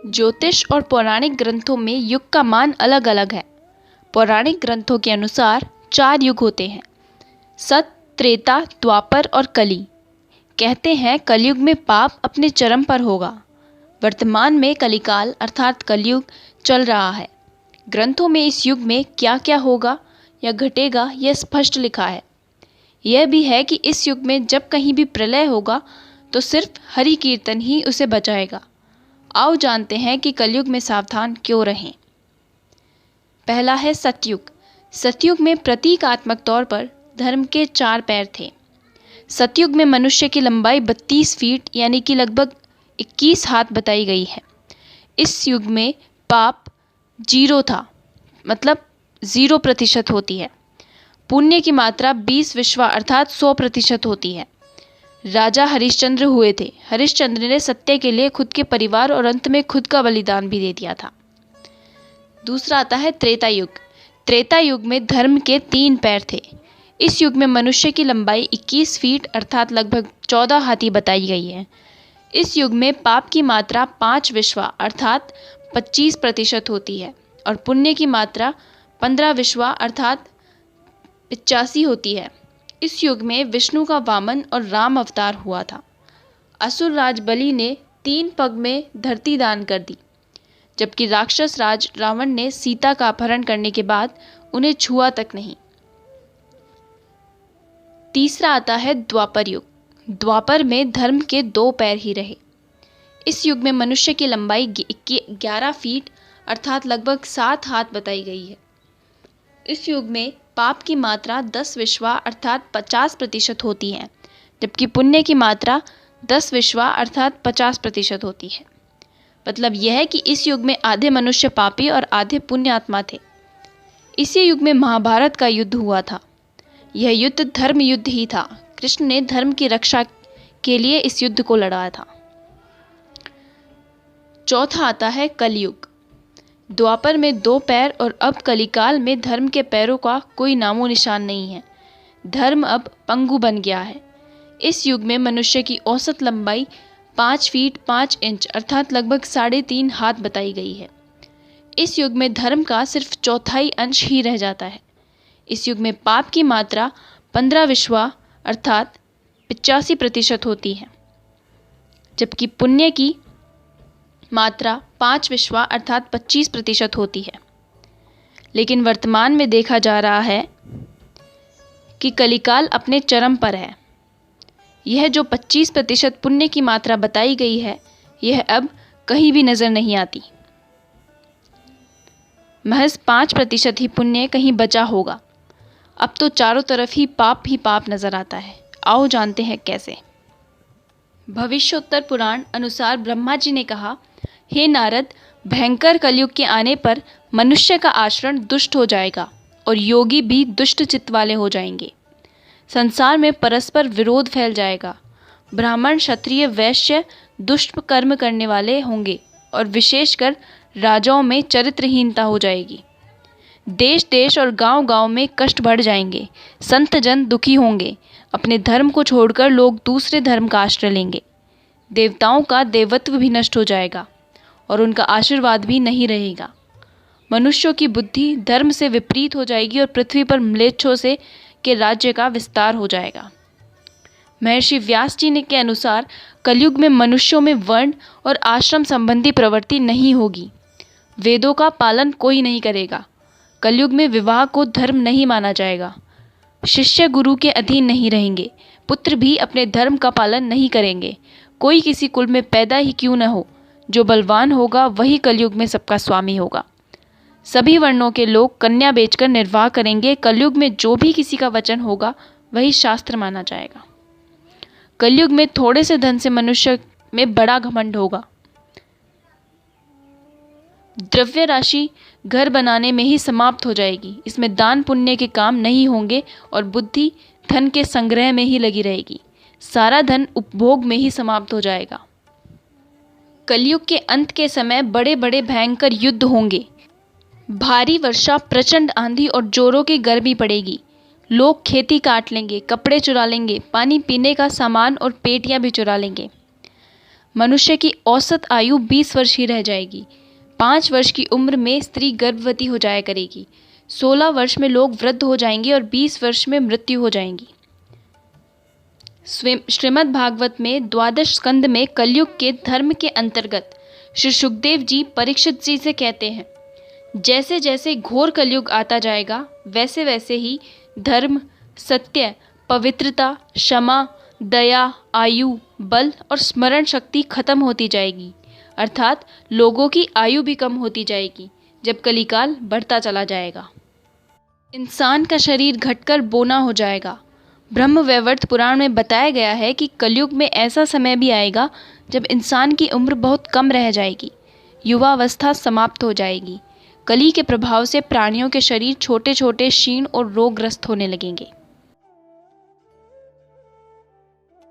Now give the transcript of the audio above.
ज्योतिष और पौराणिक ग्रंथों में युग का मान अलग अलग है। पौराणिक ग्रंथों के अनुसार 4 युग होते हैं: सत, त्रेता, द्वापर और कली। कहते हैं कलयुग में पाप अपने चरम पर होगा। वर्तमान में कलिकाल अर्थात कलयुग चल रहा है। ग्रंथों में इस युग में क्या क्या होगा या घटेगा यह स्पष्ट लिखा है। यह भी है कि इस युग में जब कहीं भी प्रलय होगा तो सिर्फ हरि कीर्तन ही उसे बचाएगा। आओ जानते हैं कि कलयुग में सावधान क्यों रहें। पहला है सतयुग। सतयुग में प्रतीकात्मक तौर पर धर्म के 4 पैर थे। सतयुग में मनुष्य की लंबाई 32 फीट यानी कि लगभग 21 हाथ बताई गई है। इस युग में पाप 0 था, मतलब 0% होती है। पुण्य की मात्रा 20 विश्वा अर्थात 100% होती है। राजा हरिश्चंद्र हुए थे। हरिश्चंद्र ने सत्य के लिए खुद के परिवार और अंत में खुद का बलिदान भी दे दिया था। दूसरा आता है त्रेता युग। त्रेता युग में धर्म के 3 पैर थे। इस युग में मनुष्य की लंबाई 21 फीट अर्थात लगभग 14 हाथी बताई गई है। इस युग में पाप की मात्रा 5 विश्वा अर्थात 25% होती है और पुण्य की मात्रा 15 विश्वा अर्थात 85 होती है। इस युग में विष्णु का वामन और राम अवतार हुआ था। असुर राज बलि ने 3 पग में धरती दान कर दी, जबकि राक्षस राज रावण ने सीता का अपहरण करने के बाद उन्हें छुआ तक नहीं। तीसरा आता है द्वापर युग। द्वापर में धर्म के 2 पैर ही रहे। इस युग में मनुष्य की लंबाई 11 फीट अर्थात लगभग 7 हाथ बताई गई है। इस युग में पाप की मात्रा 10 विश्वा अर्थात 50% होती है, जबकि पुण्य की मात्रा 10 विश्वा अर्थात 50% होती है। मतलब यह है कि इस युग में आधे मनुष्य पापी और आधे पुण्य आत्मा थे। इसी युग में महाभारत का युद्ध हुआ था। यह युद्ध धर्म युद्ध ही था। कृष्ण ने धर्म की रक्षा के लिए इस युद्ध को लड़ा था। चौथा आता है कलयुग। द्वापर में 2 पैर और अब कलिकाल में धर्म के पैरों का कोई नामो निशान नहीं है। धर्म अब पंगु बन गया है। इस युग में मनुष्य की औसत लंबाई 5 फीट 5 इंच अर्थात लगभग 3.5 हाथ बताई गई है। इस युग में धर्म का सिर्फ चौथाई अंश ही रह जाता है। इस युग में पाप की मात्रा 15 विश्वा अर्थात 85% होती है, जबकि पुण्य की मात्रा 5 विश्वा अर्थात 25% होती है। लेकिन वर्तमान में देखा जा रहा है कि कलिकाल अपने चरम पर है। यह जो 25% पुण्य की मात्रा बताई गई है, यह अब कहीं भी नजर नहीं आती। महज 5% ही पुण्य कहीं बचा होगा। अब तो चारों तरफ ही पाप नजर आता है। आओ जानते हैं कैसे। भविष्योत्तर पुराण अनुसार ब्रह्मा जी ने कहा, हे नारद, भयंकर कलयुग के आने पर मनुष्य का आचरण दुष्ट हो जाएगा और योगी भी दुष्ट चित्त वाले हो जाएंगे। संसार में परस्पर विरोध फैल जाएगा। ब्राह्मण, क्षत्रिय, वैश्य दुष्ट कर्म करने वाले होंगे और विशेषकर राजाओं में चरित्रहीनता हो जाएगी। देश देश और गांव गांव में कष्ट बढ़ जाएंगे। संत जन दुखी होंगे। अपने धर्म को छोड़कर लोग दूसरे धर्म का आश्रय लेंगे। देवताओं का देवत्व भी नष्ट हो जाएगा और उनका आशीर्वाद भी नहीं रहेगा। मनुष्यों की बुद्धि धर्म से विपरीत हो जाएगी और पृथ्वी पर म्लेच्छों से के राज्य का विस्तार हो जाएगा। महर्षि व्यास जी ने के अनुसार कलयुग में मनुष्यों में वर्ण और आश्रम संबंधी प्रवृत्ति नहीं होगी। वेदों का पालन कोई नहीं करेगा। कलयुग में विवाह को धर्म नहीं माना जाएगा। शिष्य गुरु के अधीन नहीं रहेंगे। पुत्र भी अपने धर्म का पालन नहीं करेंगे। कोई किसी कुल में पैदा ही क्यों न हो, जो बलवान होगा वही कलयुग में सबका स्वामी होगा। सभी वर्णों के लोग कन्या बेचकर निर्वाह करेंगे। कलयुग में जो भी किसी का वचन होगा वही शास्त्र माना जाएगा। कलयुग में थोड़े से धन से मनुष्य में बड़ा घमंड होगा। द्रव्य राशि घर बनाने में ही समाप्त हो जाएगी। इसमें दान पुण्य के काम नहीं होंगे और बुद्धि धन के संग्रह में ही लगी रहेगी। सारा धन उपभोग में ही समाप्त हो जाएगा। कलयुग के अंत के समय बड़े बड़े भयंकर युद्ध होंगे। भारी वर्षा, प्रचंड आंधी और जोरों की गर्मी पड़ेगी। लोग खेती काट लेंगे, कपड़े चुरा लेंगे, पानी पीने का सामान और पेटियां भी चुरा लेंगे। मनुष्य की औसत आयु 20 वर्ष ही रह जाएगी। 5 वर्ष की उम्र में स्त्री गर्भवती हो जाया करेगी। 16 वर्ष में लोग वृद्ध हो जाएंगे और 20 वर्ष में मृत्यु हो जाएंगी। श्रीमद् भागवत में द्वादश स्कंद में कलयुग के धर्म के अंतर्गत श्री सुखदेव जी परीक्षित जी से कहते हैं, जैसे जैसे घोर कलयुग आता जाएगा वैसे वैसे ही धर्म, सत्य, पवित्रता, क्षमा, दया, आयु, बल और स्मरण शक्ति खत्म होती जाएगी, अर्थात लोगों की आयु भी कम होती जाएगी जब कलिकाल बढ़ता चला जाएगा। इंसान का शरीर घटकर बोना हो जाएगा। ब्रह्म वैवर्त पुराण में बताया गया है कि कलयुग में ऐसा समय भी आएगा जब इंसान की उम्र बहुत कम रह जाएगी, युवावस्था समाप्त हो जाएगी। कली के प्रभाव से प्राणियों के शरीर छोटे छोटे, क्षीण और रोगग्रस्त होने लगेंगे।